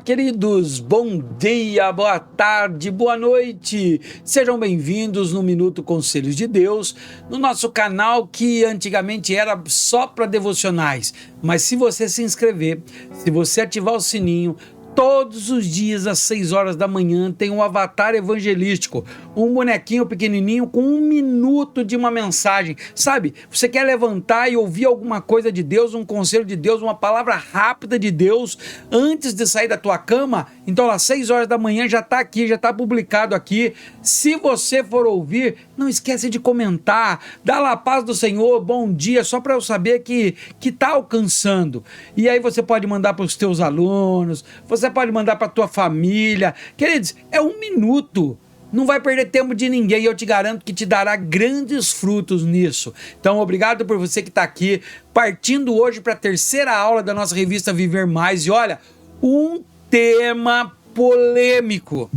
Queridos, bom dia, boa tarde, boa noite. Sejam bem-vindos no Minuto Conselhos de Deus, no nosso canal que antigamente era só para devocionais. Mas se você se inscrever, se você ativar o sininho, todos os dias às 6 horas da manhã tem um avatar evangelístico, um bonequinho pequenininho com 1 minuto de uma mensagem, sabe? Você quer levantar e ouvir alguma coisa de Deus, um conselho de Deus, uma palavra rápida de Deus antes de sair da tua cama? Então às 6 horas da manhã já está aqui, já está publicado aqui. Se você for ouvir, não esquece de comentar, dá lá a paz do Senhor, bom dia, só para eu saber que está alcançando. E aí você pode mandar para os teus alunos, você pode mandar para a tua família. Queridos, é 1 minuto. Não vai perder tempo de ninguém e eu te garanto que te dará grandes frutos nisso. Então, obrigado por você que está aqui, partindo hoje para a terceira aula da nossa revista Viver Mais. E olha, um tema polêmico,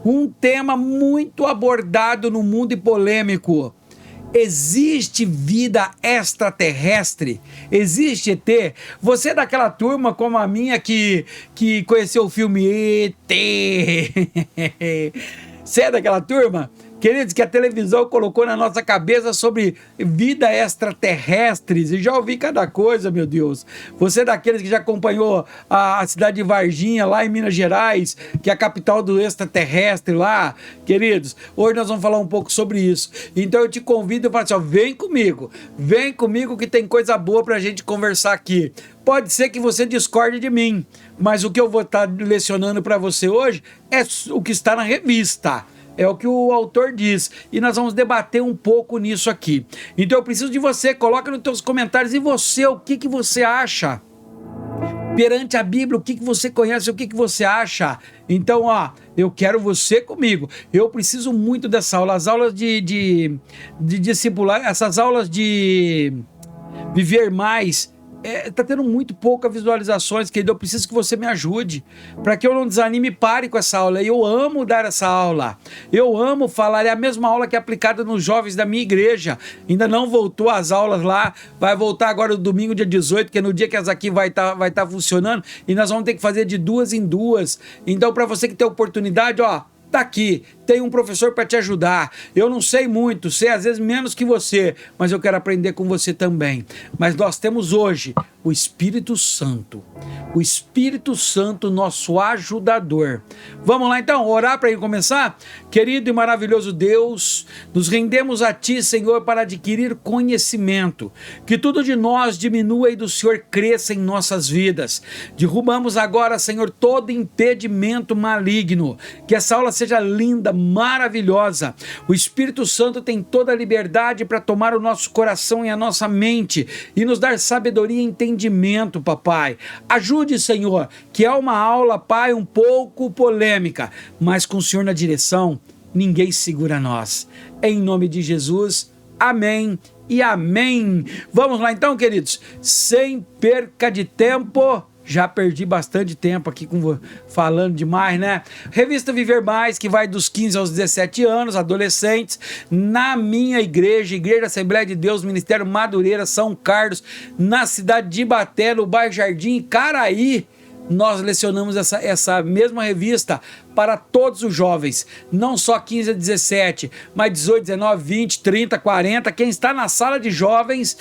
um tema muito abordado no mundo e polêmico. Existe vida extraterrestre? Existe ET? Você é daquela turma como a minha que conheceu o filme ET? Você é daquela turma? Queridos, que a televisão colocou na nossa cabeça sobre vida extraterrestres, e já ouvi cada coisa, meu Deus. Você é daqueles que já acompanhou a cidade de Varginha, lá em Minas Gerais, que é a capital do extraterrestre lá, queridos? Hoje nós vamos falar um pouco sobre isso. Então eu te convido e falo assim, ó, vem comigo que tem coisa boa pra gente conversar aqui. Pode ser que você discorde de mim, mas o que eu vou estar lecionando para você hoje é o que está na revista. É o que o autor diz, e nós vamos debater um pouco nisso aqui. Então eu preciso de você, coloca nos teus comentários, e você, o que você acha? Perante a Bíblia, o que você conhece, o que você acha? Então, ó, eu quero você comigo. Eu preciso muito dessa aula, as aulas de discipular, essas aulas de Viver Mais, tá tendo muito poucas visualizações, querido. Eu preciso que você me ajude, para que eu não desanime e pare com essa aula. Eu amo dar essa aula, eu amo falar, é a mesma aula que é aplicada nos jovens da minha igreja. Ainda não voltou as aulas lá, vai voltar agora no domingo, dia 18, que é no dia que as aqui vai tá funcionando, e nós vamos ter que fazer de 2 em 2. Então, para você que tem oportunidade, ó, tá aqui, tem um professor para te ajudar. Eu não sei muito, sei às vezes menos que você, mas eu quero aprender com você também. Mas nós temos hoje o Espírito Santo, nosso ajudador. Vamos lá então, orar para ele começar? Querido e maravilhoso Deus, nos rendemos a Ti, Senhor, para adquirir conhecimento, que tudo de nós diminua e do Senhor cresça em nossas vidas. Derrubamos agora, Senhor, todo impedimento maligno, que essa aula seja linda, maravilhosa. O Espírito Santo tem toda a liberdade para tomar o nosso coração e a nossa mente e nos dar sabedoria e entendimento, papai. Ajude, Senhor, que é uma aula, pai, um pouco polêmica, mas com o Senhor na direção, ninguém segura nós. Em nome de Jesus, amém e amém. Vamos lá então, queridos, sem perca de tempo. Já perdi bastante tempo aqui falando demais, né? Revista Viver Mais, que vai dos 15 aos 17 anos, adolescentes, na minha igreja, Igreja Assembleia de Deus, Ministério Madureira, São Carlos, na cidade de Ibaté, no bairro Jardim Caraí. Nós lecionamos essa mesma revista para todos os jovens, não só 15 a 17, mas 18, 19, 20, 30, 40, quem está na sala de jovens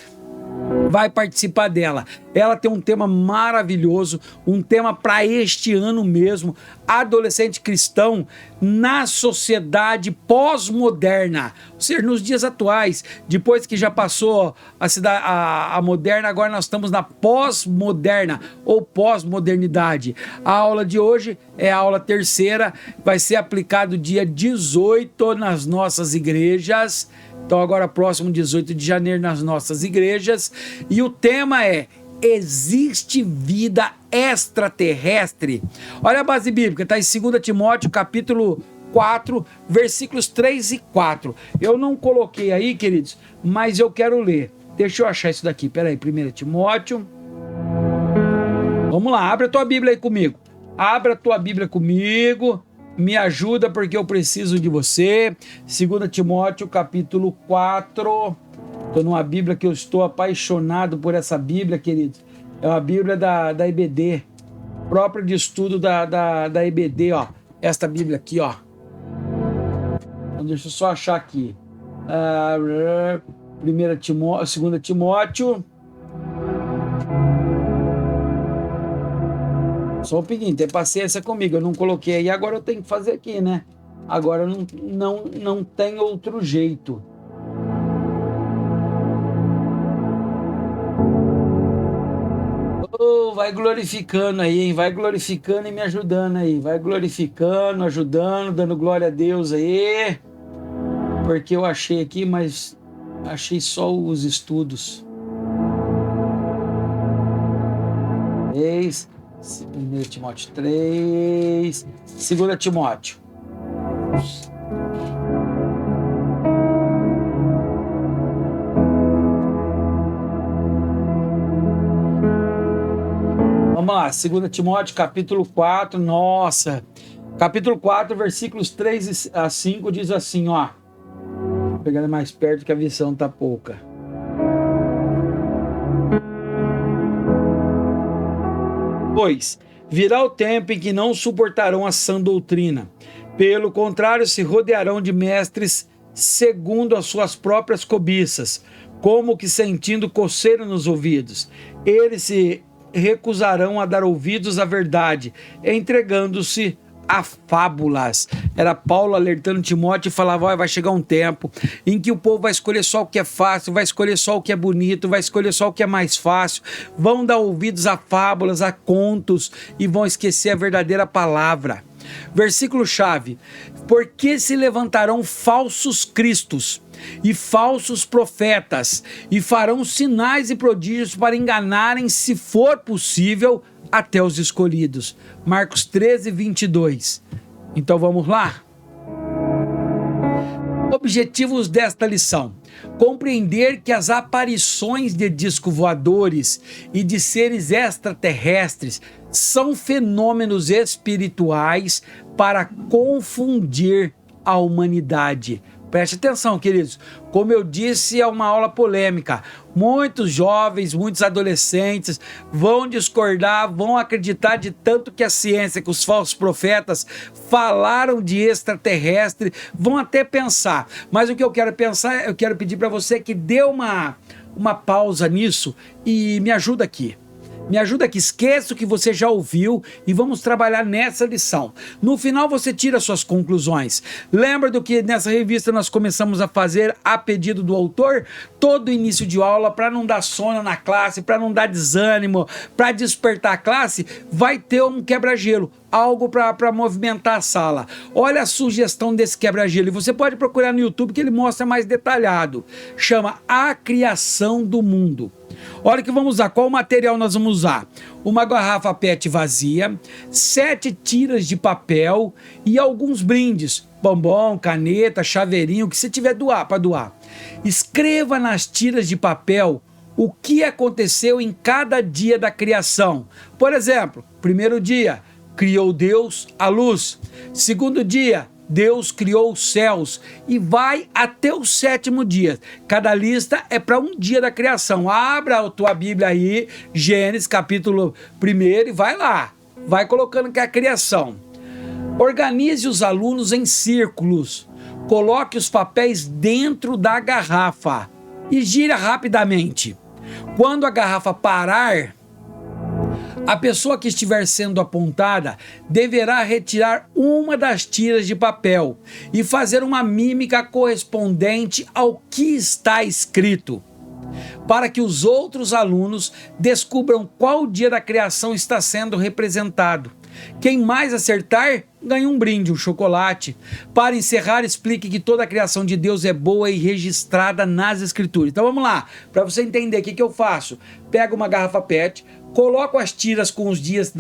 vai participar dela. Ela tem um tema maravilhoso, um tema para este ano mesmo, adolescente cristão na sociedade pós-moderna, ou seja, nos dias atuais, depois que já passou a moderna, agora nós estamos na pós-moderna ou pós-modernidade. A aula de hoje é a aula terceira, vai ser aplicado dia 18 nas nossas igrejas. Então agora próximo 18 de janeiro nas nossas igrejas, e o tema é: existe vida extraterrestre? Olha a base bíblica, está em 2 Timóteo capítulo 4, versículos 3 e 4. Eu não coloquei aí, queridos, mas eu quero ler. Deixa eu achar isso daqui, peraí, 1 Timóteo. Vamos lá, abre a tua Bíblia aí comigo. Abra a tua Bíblia comigo. Me ajuda porque eu preciso de você. 2 Timóteo capítulo 4. Estou numa Bíblia que eu estou apaixonado por essa Bíblia, querido. É uma Bíblia da EBD. própria de estudo da EBD, ó. Esta Bíblia aqui, ó. Então, deixa eu só achar aqui. 2 Timóteo. Só um pouquinho, tem paciência comigo. Eu não coloquei aí, agora eu tenho que fazer aqui, né? Agora não tem outro jeito. Oh, vai glorificando aí, hein? Vai glorificando e me ajudando aí. Vai glorificando, ajudando, dando glória a Deus aí. Porque eu achei aqui, mas achei só os estudos. 1 Timóteo 3, 2 Timóteo. Vamos lá, 2 Timóteo, capítulo 4, nossa. Capítulo 4, versículos 3 a 5 diz assim, ó. Vou pegar mais perto que a visão tá pouca. Pois virá o tempo em que não suportarão a sã doutrina. Pelo contrário, se rodearão de mestres segundo as suas próprias cobiças, como que sentindo coceira nos ouvidos. Eles se recusarão a dar ouvidos à verdade, entregando-se a fábulas. Era Paulo alertando Timóteo e falava, vai chegar um tempo em que o povo vai escolher só o que é fácil, vai escolher só o que é bonito, vai escolher só o que é mais fácil, vão dar ouvidos a fábulas, a contos e vão esquecer a verdadeira palavra. Versículo chave: porque se levantarão falsos cristos e falsos profetas e farão sinais e prodígios para enganarem, se for possível, até os escolhidos. Marcos 13, 22. Então vamos lá? Objetivos desta lição: compreender que as aparições de discos voadores e de seres extraterrestres são fenômenos espirituais para confundir a humanidade. Preste atenção, queridos. Como eu disse, é uma aula polêmica. Muitos jovens, muitos adolescentes vão discordar, vão acreditar de tanto que a ciência, que os falsos profetas falaram de extraterrestre, vão até pensar. Mas o que eu quero pensar, eu quero pedir para você que dê uma pausa nisso e me ajuda aqui. Me ajuda aqui, esqueça o que você já ouviu e vamos trabalhar nessa lição. No final você tira suas conclusões. Lembra do que nessa revista nós começamos a fazer a pedido do autor? Todo início de aula, para não dar sono na classe, para não dar desânimo, para despertar a classe, vai ter um quebra-gelo. Algo para movimentar a sala. Olha a sugestão desse quebra-gelo. E você pode procurar no YouTube que ele mostra mais detalhado. Chama A Criação do Mundo. Olha que vamos usar. Qual material nós vamos usar? Uma garrafa PET vazia, 7 tiras de papel e alguns brindes. Bombom, caneta, chaveirinho, o que você tiver para doar. Escreva nas tiras de papel o que aconteceu em cada dia da criação. Por exemplo, primeiro dia, criou Deus a luz. Segundo dia, Deus criou os céus. E vai até o 7º dia. Cada lista é para um dia da criação. Abra a tua Bíblia aí, Gênesis capítulo 1 e vai lá. Vai colocando que é a criação. Organize os alunos em círculos. Coloque os papéis dentro da garrafa e gira rapidamente. Quando a garrafa parar, a pessoa que estiver sendo apontada deverá retirar uma das tiras de papel e fazer uma mímica correspondente ao que está escrito, para que os outros alunos descubram qual dia da criação está sendo representado. Quem mais acertar ganha um brinde, um chocolate. Para encerrar, explique que toda a criação de Deus é boa e registrada nas Escrituras. Então vamos lá, para você entender o que eu faço. Pega uma garrafa PET, coloco as tiras com os dias,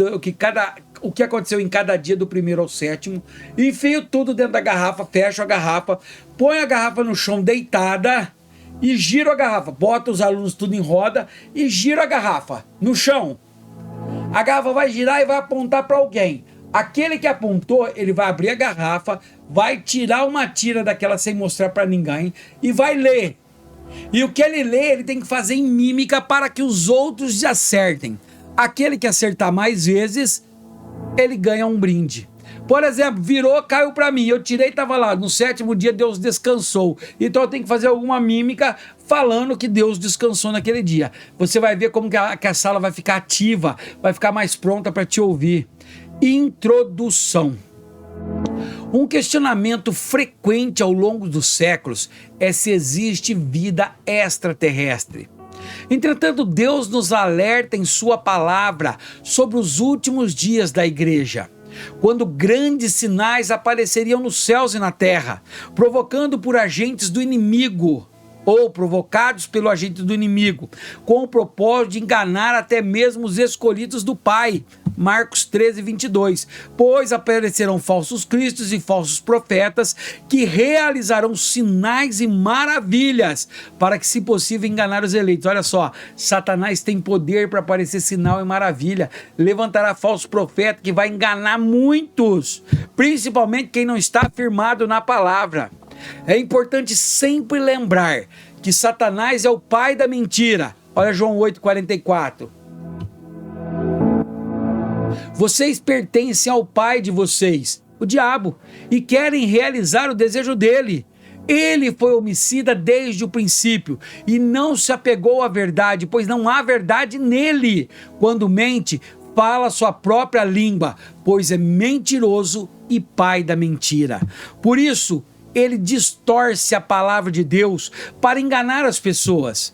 o que aconteceu em cada dia do 1º ao 7º, enfio tudo dentro da garrafa, fecho a garrafa, põe a garrafa no chão deitada e giro a garrafa. Bota os alunos tudo em roda e giro a garrafa no chão. A garrafa vai girar e vai apontar para alguém. Aquele que apontou, ele vai abrir a garrafa, vai tirar uma tira daquela sem mostrar para ninguém e vai ler. E o que ele lê, ele tem que fazer em mímica para que os outros acertem. Aquele que acertar mais vezes ele ganha um brinde. Por exemplo, virou, caiu para mim, eu tirei, estava lá, no 7º dia Deus descansou. Então eu tenho que fazer alguma mímica falando que Deus descansou naquele dia. Você vai ver como que a sala vai ficar ativa, vai ficar mais pronta para te ouvir. Introdução. Um questionamento frequente ao longo dos séculos é se existe vida extraterrestre. Entretanto, Deus nos alerta em sua palavra sobre os últimos dias da igreja, quando grandes sinais apareceriam nos céus e na terra, provocando por agentes do inimigo, ou provocados pelo agente do inimigo, com o propósito de enganar até mesmo os escolhidos do Pai. Marcos 13, 22. Pois aparecerão falsos cristos e falsos profetas que realizarão sinais e maravilhas para que, se possível, enganar os eleitos. Olha só, Satanás tem poder para aparecer sinal e maravilha. Levantará falso profeta que vai enganar muitos, principalmente quem não está firmado na palavra. É importante sempre lembrar que Satanás é o pai da mentira. Olha João 8,44. Vocês pertencem ao pai de vocês, o diabo, e querem realizar o desejo dele. Ele foi homicida desde o princípio e não se apegou à verdade, pois não há verdade nele. Quando mente, fala sua própria língua, pois é mentiroso e pai da mentira. Por isso, ele distorce a palavra de Deus para enganar as pessoas.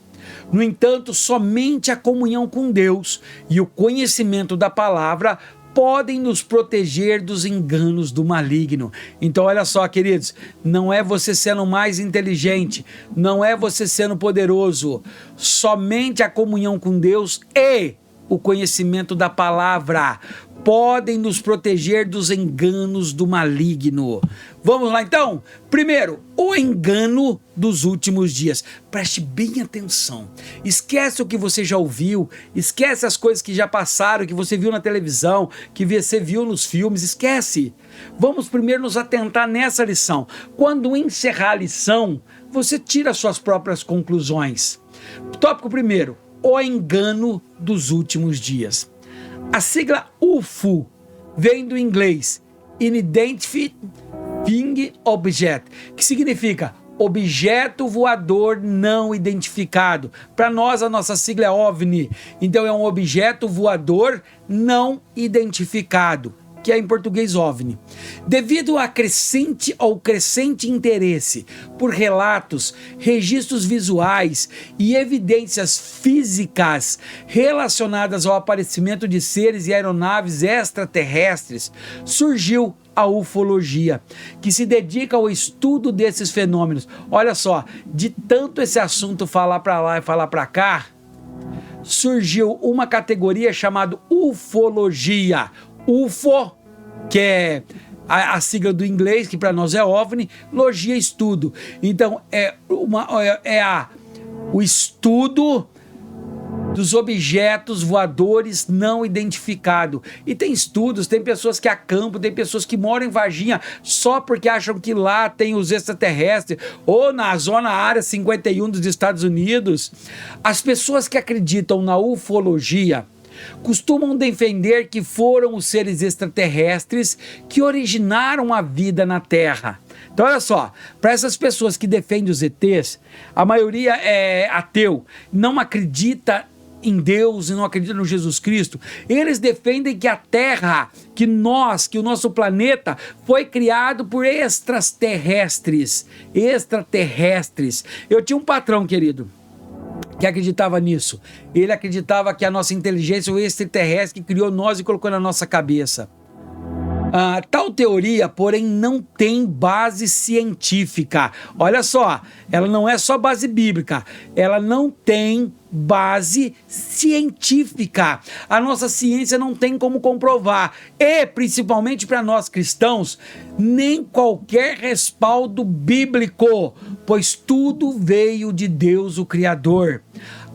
No entanto, somente a comunhão com Deus e o conhecimento da palavra podem nos proteger dos enganos do maligno. Então olha só, queridos, não é você sendo mais inteligente, não é você sendo poderoso, somente a comunhão com Deus e o conhecimento da palavra podem nos proteger dos enganos do maligno. Vamos lá então? Primeiro, o engano dos últimos dias. Preste bem atenção. Esquece o que você já ouviu, esquece as coisas que já passaram, que você viu na televisão, que você viu nos filmes, esquece. Vamos primeiro nos atentar nessa lição. Quando encerrar a lição, você tira suas próprias conclusões. Tópico primeiro, o engano dos últimos dias. A sigla UFO vem do inglês Unidentified Flying Object, que significa objeto voador não identificado. Para nós, a nossa sigla é OVNI, então é um objeto voador não identificado, que é em português OVNI. Devido ao crescente interesse por relatos, registros visuais e evidências físicas relacionadas ao aparecimento de seres e aeronaves extraterrestres, surgiu a ufologia, que se dedica ao estudo desses fenômenos. Olha só, de tanto esse assunto falar para lá e falar para cá, surgiu uma categoria chamada ufologia. UFO, que é a sigla do inglês, que para nós é OVNI, logia, estudo. Então o estudo dos objetos voadores não identificados. E tem estudos, tem pessoas que acampam, tem pessoas que moram em Varginha só porque acham que lá tem os extraterrestres, ou na zona área 51 dos Estados Unidos. As pessoas que acreditam na ufologia costumam defender que foram os seres extraterrestres que originaram a vida na Terra. Então olha só, para essas pessoas que defendem os ETs, a maioria é ateu, não acredita em Deus e não acredita no Jesus Cristo. Eles defendem que a Terra, que o nosso planeta foi criado por extraterrestres. Eu tinha um patrão, querido, que acreditava nisso. Ele acreditava que a nossa inteligência, o extraterrestre, que criou nós e colocou na nossa cabeça. Tal teoria, porém, não tem base científica. Olha só, ela não é só base bíblica, ela não tem base científica. A nossa ciência não tem como comprovar. E, principalmente para nós cristãos, nem qualquer respaldo bíblico, pois tudo veio de Deus, o Criador.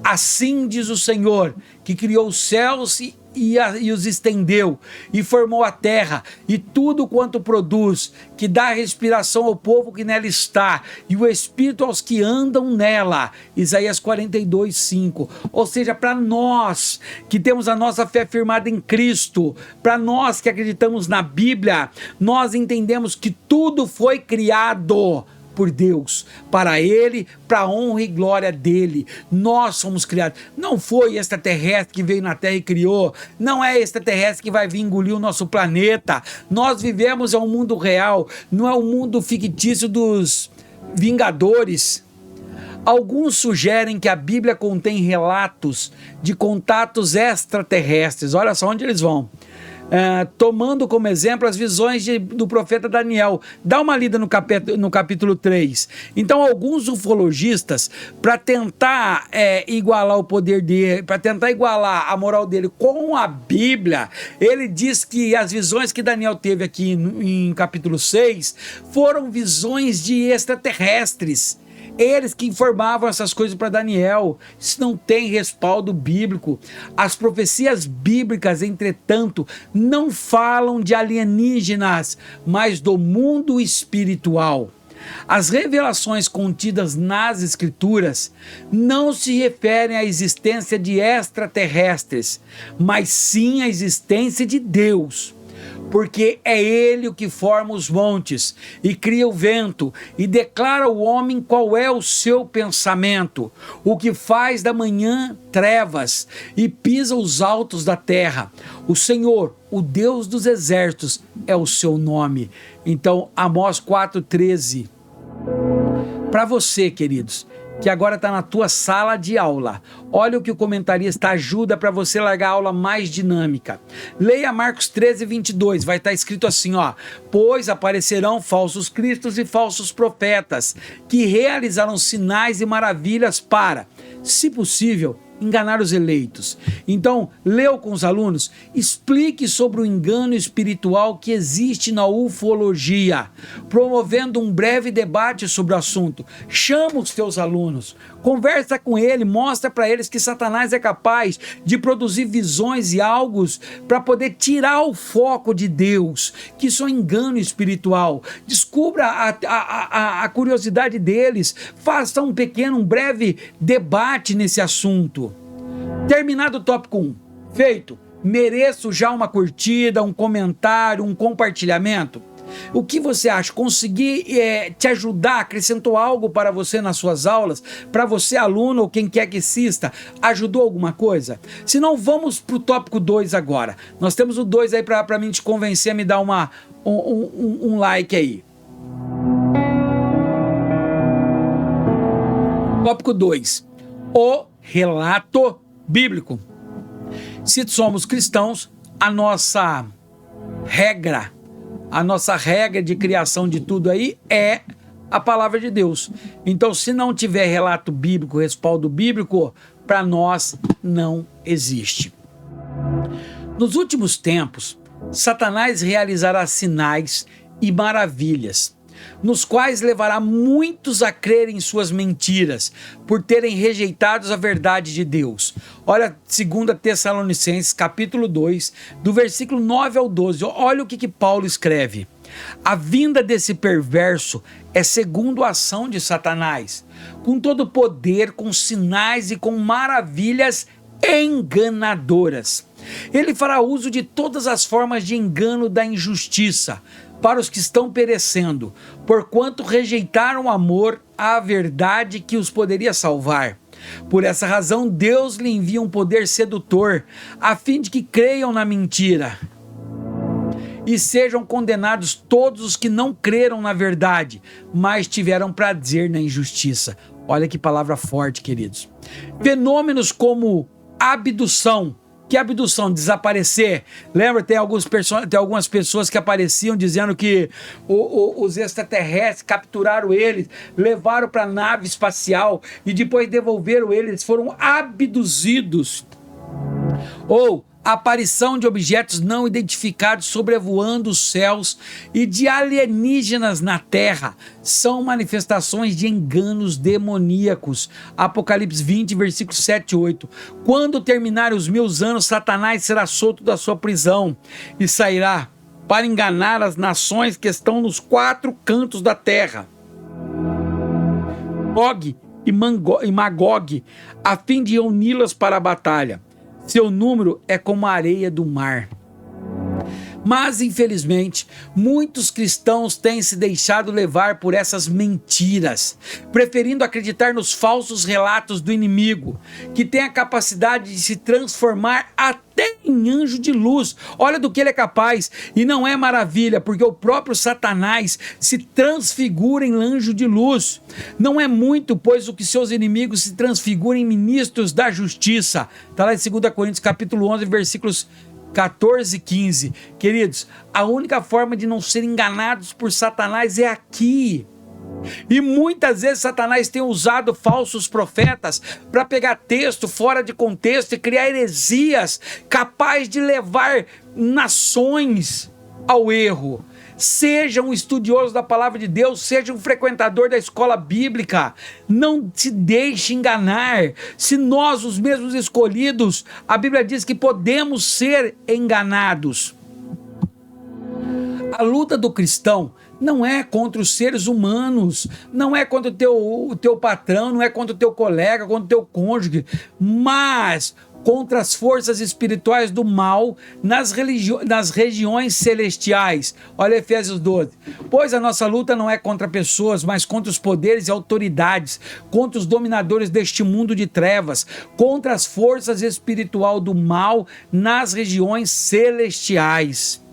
Assim diz o Senhor, que criou os céus e os estendeu, e formou a terra, e tudo quanto produz, que dá respiração ao povo que nela está, e o espírito aos que andam nela. Isaías 42:5. Ou seja, para nós que temos a nossa fé firmada em Cristo, para nós que acreditamos na Bíblia, nós entendemos que tudo foi criado por Deus, para Ele, para a honra e glória dEle. Nós somos criados. Não foi extraterrestre que veio na Terra e criou. Não é extraterrestre que vai vir engolir o nosso planeta. Nós vivemos em um mundo real, não é um mundo fictício dos Vingadores. Alguns sugerem que a Bíblia contém relatos de contatos extraterrestres. Olha só onde eles vão. Tomando como exemplo as visões do profeta Daniel. Dá uma lida no capítulo 3. Então, alguns ufologistas, para tentar igualar o poder dele, para tentar igualar a moral dele com a Bíblia, ele diz que as visões que Daniel teve aqui em capítulo 6 foram visões de extraterrestres. Eles que informavam essas coisas para Daniel. Isso não tem respaldo bíblico. As profecias bíblicas, entretanto, não falam de alienígenas, mas do mundo espiritual. As revelações contidas nas Escrituras não se referem à existência de extraterrestres, mas sim à existência de Deus. Porque é Ele o que forma os montes e cria o vento e declara ao homem qual é o seu pensamento, o que faz da manhã trevas e pisa os altos da terra. O Senhor, o Deus dos exércitos, é o seu nome. Então, Amós 4:13. Para você, queridos, que agora está na tua sala de aula, olha o que o comentarista ajuda para você largar a aula mais dinâmica. Leia Marcos 13:22, vai estar escrito assim, pois aparecerão falsos cristos e falsos profetas, que realizarão sinais e maravilhas para, se possível, enganar os eleitos. Então, leu com os alunos, explique sobre o engano espiritual que existe na ufologia, promovendo um breve debate sobre o assunto. Chama os teus alunos, conversa com ele, mostra para eles que Satanás é capaz de produzir visões e algo para poder tirar o foco de Deus, que isso é um engano espiritual. Descubra a curiosidade deles, faça um breve debate nesse assunto. Terminado o tópico 1, feito, mereço já uma curtida, um comentário, um compartilhamento? O que você acha? Consegui te ajudar? Acrescentou algo para você nas suas aulas? Para você, aluno ou quem quer que assista, ajudou alguma coisa? Se não, vamos para o tópico 2 agora. Nós temos o 2 aí para mim te convencer a me dar um like aí. Tópico 2. O relato bíblico. Se somos cristãos, a nossa regra de criação de tudo aí é a palavra de Deus. Então, se não tiver relato bíblico, respaldo bíblico, para nós não existe. Nos últimos tempos, Satanás realizará sinais e maravilhas, nos quais levará muitos a crer em suas mentiras, por terem rejeitado a verdade de Deus. Olha 2 Tessalonicenses, capítulo 2, do versículo 9 ao 12. Olha o que Paulo escreve. A vinda desse perverso é segundo a ação de Satanás, com todo poder, com sinais e com maravilhas enganadoras. Ele fará uso de todas as formas de engano da injustiça para os que estão perecendo, porquanto rejeitaram o amor à verdade que os poderia salvar. Por essa razão, Deus lhe envia um poder sedutor, a fim de que creiam na mentira e sejam condenados todos os que não creram na verdade, mas tiveram prazer na injustiça. Olha que palavra forte, queridos. Fenômenos como abdução. Que abdução? Desaparecer. Lembra? Tem algumas pessoas que apareciam dizendo que os extraterrestres capturaram eles, levaram para a nave espacial e depois devolveram eles, foram abduzidos. Ou a aparição de objetos não identificados sobrevoando os céus e de alienígenas na terra são manifestações de enganos demoníacos. Apocalipse 20, versículos 7 e 8. Quando terminarem os 1000 anos, Satanás será solto da sua prisão e sairá para enganar as nações que estão nos 4 cantos da terra, Gog e Magog, a fim de uni-las para a batalha. Seu número é como a areia do mar. Mas, infelizmente, muitos cristãos têm se deixado levar por essas mentiras, preferindo acreditar nos falsos relatos do inimigo, que tem a capacidade de se transformar até em anjo de luz. Olha do que ele é capaz, e não é maravilha, porque o próprio Satanás se transfigura em anjo de luz. Não é muito, pois, o que seus inimigos se transfiguram em ministros da justiça. Está lá em 2 Coríntios capítulo 11, versículos 14 e 15. Queridos, a única forma de não ser enganados por Satanás é aqui. E muitas vezes Satanás tem usado falsos profetas para pegar texto fora de contexto e criar heresias capazes de levar nações ao erro. Seja um estudioso da palavra de Deus, seja um frequentador da escola bíblica, não se deixe enganar. Se nós, os mesmos escolhidos, a Bíblia diz que podemos ser enganados. A luta do cristão não é contra os seres humanos, não é contra o teu patrão, não é contra o teu colega, contra o teu cônjuge, mas contra as forças espirituais do mal nas regiões celestiais. Olha Efésios 12. Pois a nossa luta não é contra pessoas, mas contra os poderes e autoridades, contra os dominadores deste mundo de trevas, contra as forças espirituais do mal nas regiões celestiais.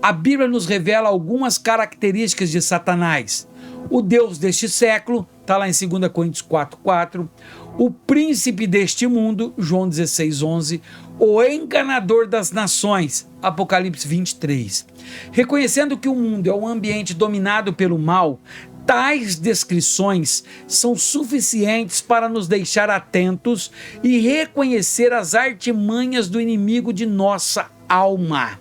A Bíblia nos revela algumas características de Satanás. O Deus deste século, está lá em 2 Coríntios 4:4. O príncipe deste mundo, João 16:11. O enganador das nações, Apocalipse 23. Reconhecendo que o mundo é um ambiente dominado pelo mal, tais descrições são suficientes para nos deixar atentos e reconhecer as artimanhas do inimigo de nossa alma.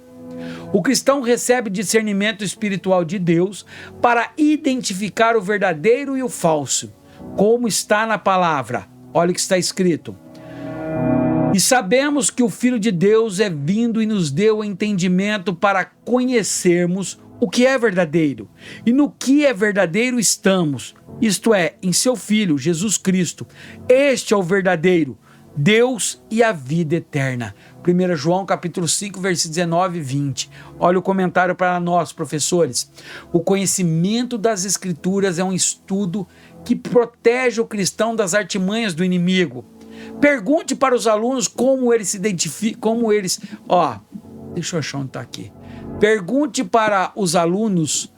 O cristão recebe discernimento espiritual de Deus para identificar o verdadeiro e o falso, como está na palavra. Olha o que está escrito. E sabemos que o Filho de Deus é vindo e nos deu entendimento para conhecermos o que é verdadeiro. E no que é verdadeiro estamos, isto é, em seu Filho, Jesus Cristo. Este é o verdadeiro Deus e a vida eterna. 1 João capítulo 5, versículos 19 e 20. Olha o comentário para nós, professores. O conhecimento das Escrituras é um estudo que protege o cristão das artimanhas do inimigo. Pergunte para os alunos como eles se identificam, deixa eu achar onde está aqui. Pergunte para os alunos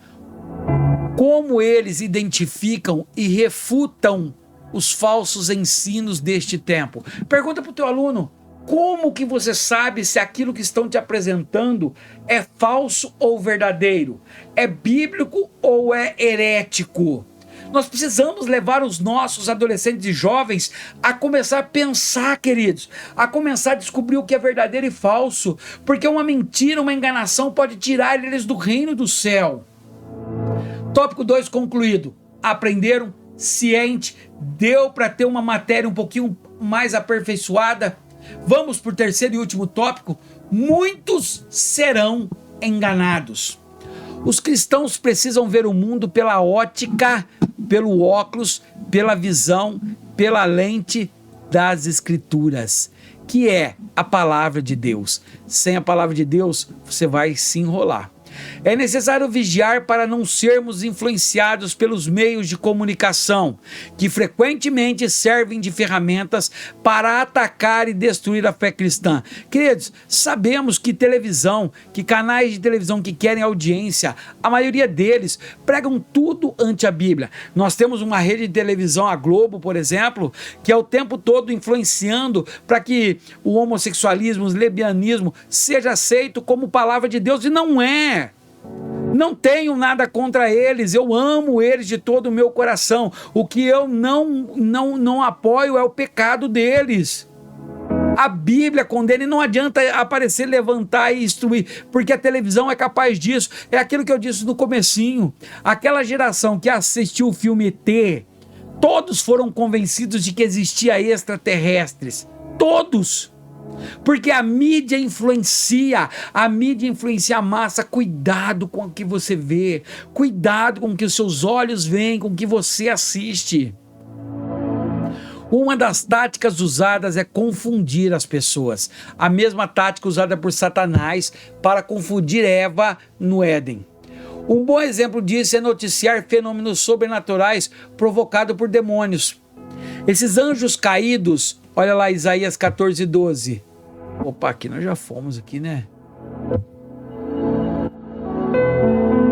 como eles identificam e refutam os falsos ensinos deste tempo. Pergunta para o teu aluno, como que você sabe se aquilo que estão te apresentando é falso ou verdadeiro? É bíblico ou é herético? Nós precisamos levar os nossos adolescentes e jovens a começar a pensar, queridos, a começar a descobrir o que é verdadeiro e falso, porque uma mentira, uma enganação pode tirar eles do reino do céu. Tópico 2 concluído. Aprenderam? Ciente? Deu para ter uma matéria um pouquinho mais aperfeiçoada? Vamos para o terceiro e último tópico. Muitos serão enganados. Os cristãos precisam ver o mundo pela ótica, pelo óculos, pela visão, pela lente das Escrituras, que é a palavra de Deus. Sem a palavra de Deus, você vai se enrolar. É necessário vigiar para não sermos influenciados pelos meios de comunicação, que frequentemente servem de ferramentas para atacar e destruir a fé cristã. Queridos, sabemos que televisão, que canais de televisão que querem audiência, a maioria deles pregam tudo ante a Bíblia. Nós temos uma rede de televisão, a Globo, por exemplo, que é o tempo todo influenciando para que o homossexualismo, o lesbianismo seja aceito como palavra de Deus, e não é. Não tenho nada contra eles, eu amo eles de todo o meu coração. O que eu não apoio é o pecado deles. A Bíblia condena e não adianta aparecer, levantar e instruir, porque a televisão é capaz disso. É aquilo que eu disse no comecinho. Aquela geração que assistiu o filme ET, todos foram convencidos de que existia extraterrestres. Todos. Porque a mídia influencia a massa. Cuidado com o que você vê, cuidado com o que os seus olhos veem, com o que você assiste. Uma das táticas usadas é confundir as pessoas. A mesma tática usada por Satanás para confundir Eva no Éden. Um bom exemplo disso é noticiar fenômenos sobrenaturais provocados por demônios. Esses anjos caídos, olha lá Isaías 14:12. Opa, aqui nós já fomos aqui, né?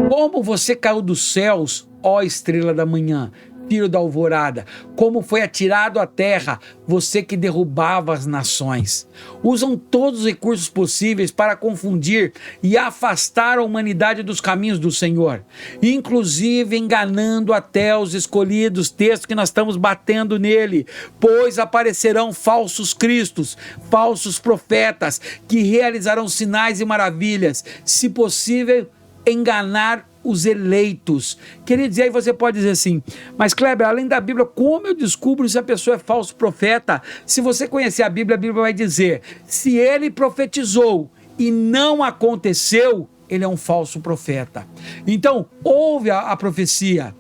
Como você caiu dos céus, ó estrela da manhã, filho da alvorada, como foi atirado à terra, você que derrubava as nações. Usam todos os recursos possíveis para confundir e afastar a humanidade dos caminhos do Senhor, inclusive enganando até os escolhidos, texto que nós estamos batendo nele, pois aparecerão falsos cristos, falsos profetas, que realizarão sinais e maravilhas, se possível, enganar os eleitos. Queridos, e aí você pode dizer assim, mas Kleber, além da Bíblia, como eu descubro se a pessoa é falso profeta? Se você conhecer a Bíblia vai dizer, se ele profetizou e não aconteceu, ele é um falso profeta. Então, ouve a profecia,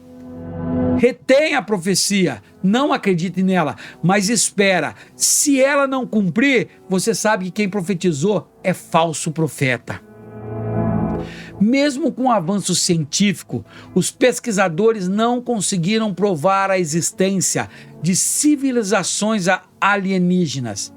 retém a profecia, não acredite nela, mas espera. Se ela não cumprir, você sabe que quem profetizou é falso profeta. Mesmo com o avanço científico, os pesquisadores não conseguiram provar a existência de civilizações alienígenas.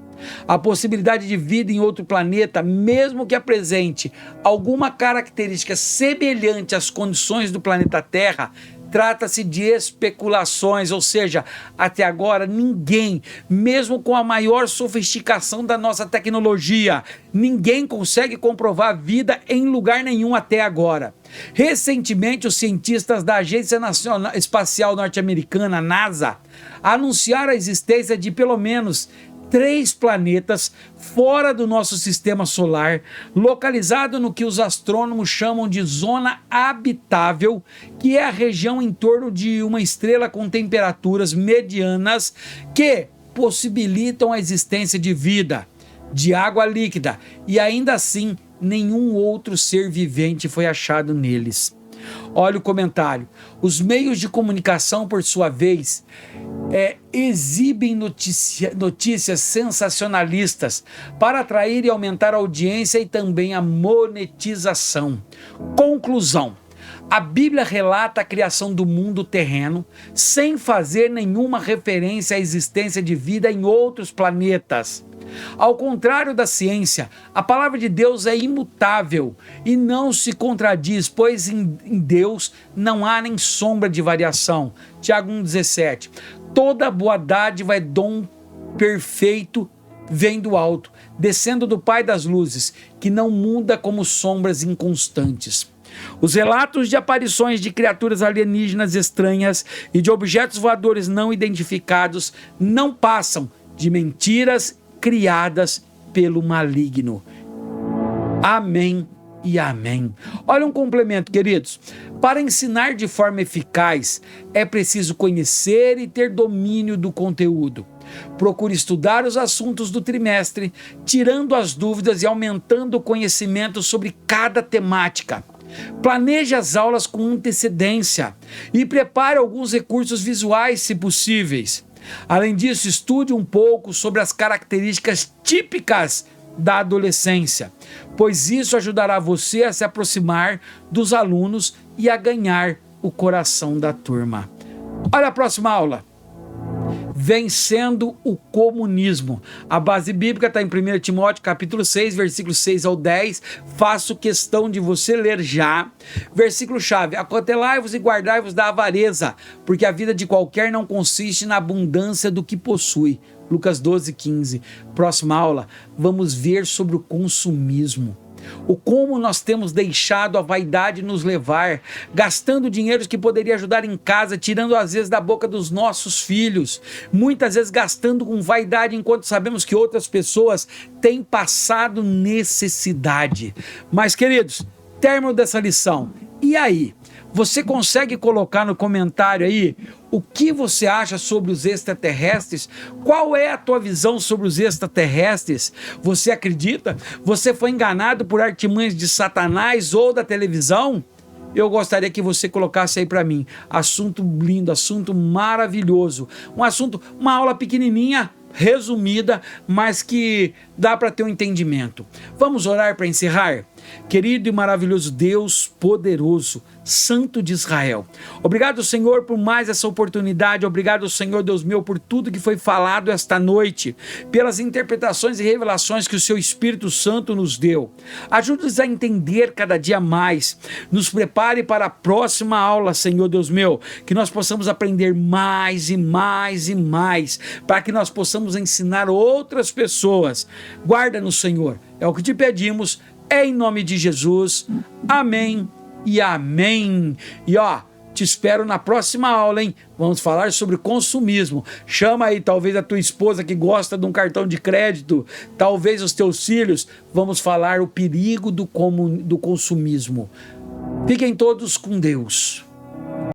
A possibilidade de vida em outro planeta, mesmo que apresente alguma característica semelhante às condições do planeta Terra, trata-se de especulações, ou seja, até agora ninguém, mesmo com a maior sofisticação da nossa tecnologia, ninguém consegue comprovar vida em lugar nenhum até agora. Recentemente, os cientistas da Agência Nacional Espacial Norte-Americana, NASA, anunciaram a existência de pelo menos 3 planetas fora do nosso sistema solar, localizado no que os astrônomos chamam de zona habitável, que é a região em torno de uma estrela com temperaturas medianas que possibilitam a existência de vida, de água líquida, e ainda assim nenhum outro ser vivente foi achado neles. Olha o comentário. Os meios de comunicação, por sua vez, exibem notícias sensacionalistas para atrair e aumentar a audiência e também a monetização. Conclusão. A Bíblia relata a criação do mundo terreno sem fazer nenhuma referência à existência de vida em outros planetas. Ao contrário da ciência, a palavra de Deus é imutável e não se contradiz, pois em Deus não há nem sombra de variação. Tiago 1,17. Toda boa dádiva é dom perfeito, vem do alto, descendo do Pai das luzes, que não muda como sombras inconstantes. Os relatos de aparições de criaturas alienígenas estranhas e de objetos voadores não identificados não passam de mentiras criadas pelo maligno. Amém e amém. Olha um complemento, queridos. Para ensinar de forma eficaz, é preciso conhecer e ter domínio do conteúdo. Procure estudar os assuntos do trimestre, tirando as dúvidas e aumentando o conhecimento sobre cada temática. Planeje as aulas com antecedência e prepare alguns recursos visuais, se possíveis. Além disso, estude um pouco sobre as características típicas da adolescência, pois isso ajudará você a se aproximar dos alunos e a ganhar o coração da turma. Olha a próxima aula. Vencendo o comunismo. A base bíblica está em 1 Timóteo capítulo 6, versículos 6 ao 10. Faço questão de você ler já. Versículo-chave: acautelai-vos e guardai-vos da avareza, porque a vida de qualquer não consiste na abundância do que possui. Lucas 12, 15. Próxima aula, vamos ver sobre o consumismo. o como nós temos deixado a vaidade nos levar, gastando dinheiros que poderia ajudar em casa, tirando às vezes da boca dos nossos filhos, muitas vezes gastando com vaidade enquanto sabemos que outras pessoas têm passado necessidade. Mas, queridos, término dessa lição, e aí? Você consegue colocar no comentário aí o que você acha sobre os extraterrestres? Qual é a tua visão sobre os extraterrestres? Você acredita? Você foi enganado por artimanhas de Satanás ou da televisão? Eu gostaria que você colocasse aí para mim. Assunto lindo, assunto maravilhoso. Um assunto, uma aula pequenininha, resumida, mas que dá para ter um entendimento. Vamos orar para encerrar? Querido e maravilhoso Deus poderoso, Santo de Israel, obrigado, Senhor, por mais essa oportunidade. Obrigado, Senhor Deus meu, por tudo que foi falado esta noite, pelas interpretações e revelações que o seu Espírito Santo nos deu. Ajude-nos a entender cada dia mais. Nos prepare para a próxima aula, Senhor Deus meu, que nós possamos aprender mais e mais e mais, para que nós possamos ensinar outras pessoas. Guarda-nos, Senhor, é o que te pedimos, em nome de Jesus. Amém e amém. E te espero na próxima aula, hein? Vamos falar sobre consumismo. Chama aí talvez a tua esposa que gosta de um cartão de crédito, talvez os teus filhos. Vamos falar o perigo do consumismo. Fiquem todos com Deus.